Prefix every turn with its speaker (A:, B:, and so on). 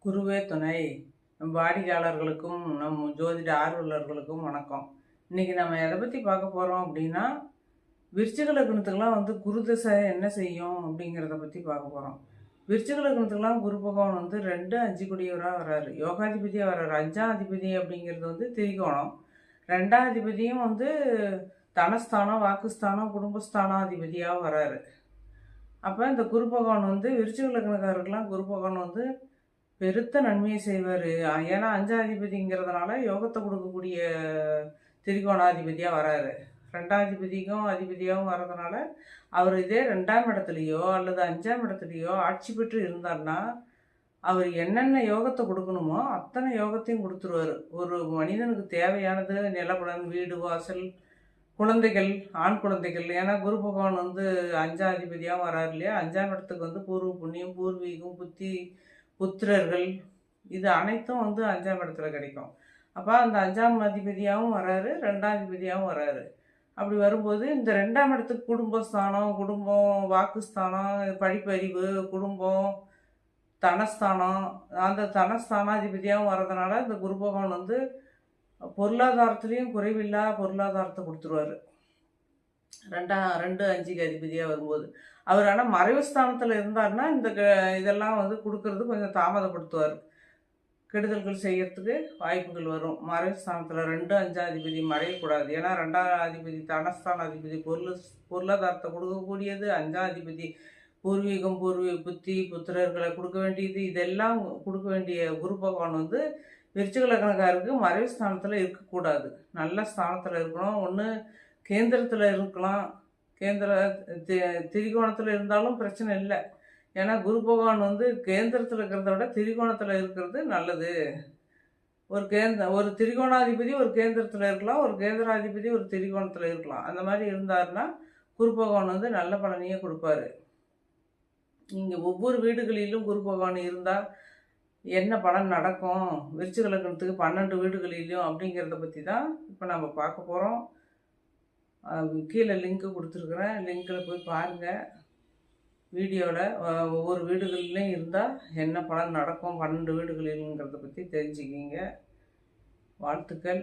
A: குருவே துணை. நம் வாடிக்கையாளர்களுக்கும் நம் ஜோதிட ஆர்வலர்களுக்கும் வணக்கம். இன்னைக்கு நம்ம எதை பற்றி பார்க்க போகிறோம் அப்படின்னா, விருச்சிக லக்னத்துக்கெல்லாம் குரு தசை என்ன செய்யும் அப்படிங்கிறத பற்றி பார்க்க போகிறோம். விருச்சிக லக்னத்துக்கெல்லாம் குரு பகவான் 2, 5 குடியவராக வர்றாரு. யோகாதிபதியாக வர்றாரு. 5ஆம் அதிபதி அப்படிங்கிறது திரிகோணம். 2ஆம் அதிபதியும் தனஸ்தானம், வாக்குஸ்தானம், குடும்பஸ்தானாதிபதியாக வர்றாரு. அப்போ இந்த குரு பகவான் விருச்சிக லக்னக்காரருக்கெல்லாம் குரு பகவான் பெருத்த நன்மையை செய்வார். ஏன்னா 5ஆம் அதிபதிங்கிறதுனால யோகத்தை கொடுக்கக்கூடிய திரிகோணாதிபதியாக வராரு. 2ஆம் அதிபதிக்கும் அதிபதியாகவும் வர்றதுனால அவர் இதே 2ஆம் இடத்துலையோ அல்லது 5ஆம் இடத்துலையோ ஆட்சி பெற்று இருந்தார்னா அவர் என்னென்ன யோகத்தை கொடுக்கணுமோ அத்தனை யோகத்தையும் கொடுத்துருவார். ஒரு மனிதனுக்கு தேவையானது நிலபலன், வீடு, வாசல், குழந்தைகள், ஆண் குழந்தைகள். ஏன்னா குரு பகவான் 5ஆம் அதிபதியாகவும் வராரு இல்லையா. 5ஆம் இடத்துக்கு பூர்வ புண்ணியம், பூர்வீகம், புத்திரர்கள், இது அனைத்தும் 5ஆம் இடத்துல கிடைக்கும். அப்போ அந்த 5ஆம் அதிபதியாகவும் வராரு, 2ஆம் அதிபதியாகவும் வராரு. அப்படி வரும்போது இந்த 2ஆம் இடத்துக்கு குடும்பஸ்தானம், குடும்பம், வாக்குஸ்தானம், படிப்பறிவு, குடும்பம், தனஸ்தானம், அந்த தனஸ்தானாதிபதியாகவும் வர்றதுனால இந்த குரு பகவான் பொருளாதாரத்துலேயும் குறைவில்லா பொருளாதாரத்தை கொடுத்துருவாரு. 2, 5க்கு அதிபதியாக வரும்போது அவர் ஆனால் மறைவு ஸ்தானத்தில் இருந்தார்னா இதெல்லாம் கொடுக்கறது கொஞ்சம் தாமதப்படுத்துவார். கெடுதல்கள் செய்யறதுக்கு வாய்ப்புகள் வரும். மறைவு ஸ்தானத்தில் 2, 5ஆம் அதிபதி மறையக்கூடாது. ஏன்னா 2ஆம் அதிபதி தனஸ்தான அதிபதி, பொருளாதாரத்தை கொடுக்கக்கூடியது. 5ஆம் அதிபதி பூர்வீகம், புத்தி, புத்திரர்களை கொடுக்க வேண்டியது. இதெல்லாம் கொடுக்க வேண்டிய குரு பகவான் விருச்சிக லக்னக்காரருக்கு மறைவு ஸ்தானத்தில் இருக்கக்கூடாது. நல்ல ஸ்தானத்தில் இருக்கணும். ஒன்று கேந்திரத்தில் இருக்கலாம். திரிகோணத்தில் இருந்தாலும் பிரச்சனை இல்லை. ஏன்னா குரு பகவான் கேந்திரத்தில் இருக்கிறத விட திரிகோணத்தில் இருக்கிறது நல்லது. ஒரு திரிகோணாதிபதி ஒரு கேந்திரத்தில் இருக்கலாம், ஒரு கேந்திராதிபதி ஒரு திரிகோணத்தில் இருக்கலாம். அந்த மாதிரி இருந்தாருன்னா குரு பகவான் நல்ல பலனையே கொடுப்பாரு. நீங்கள் ஒவ்வொரு வீடுகளிலும் குரு பகவான் இருந்தால் என்ன பலன் நடக்கும், விருச்சிக லக்னத்துக்கு 12 வீடுகளிலும் அப்படிங்கிறத பற்றி தான் இப்போ நம்ம பார்க்க போகிறோம். கீழே லிங்க்கு கொடுத்துருக்குறேன். லிங்கில் போய் பாருங்கள். வீடியோவில் ஒவ்வொரு வீடுகளிலையும் இருந்தால் என்ன பலன் நடக்கும் 12 வீடுகளிலுங்கிறத பற்றி தெரிஞ்சுக்கிங்க. வாழ்த்துக்கள்.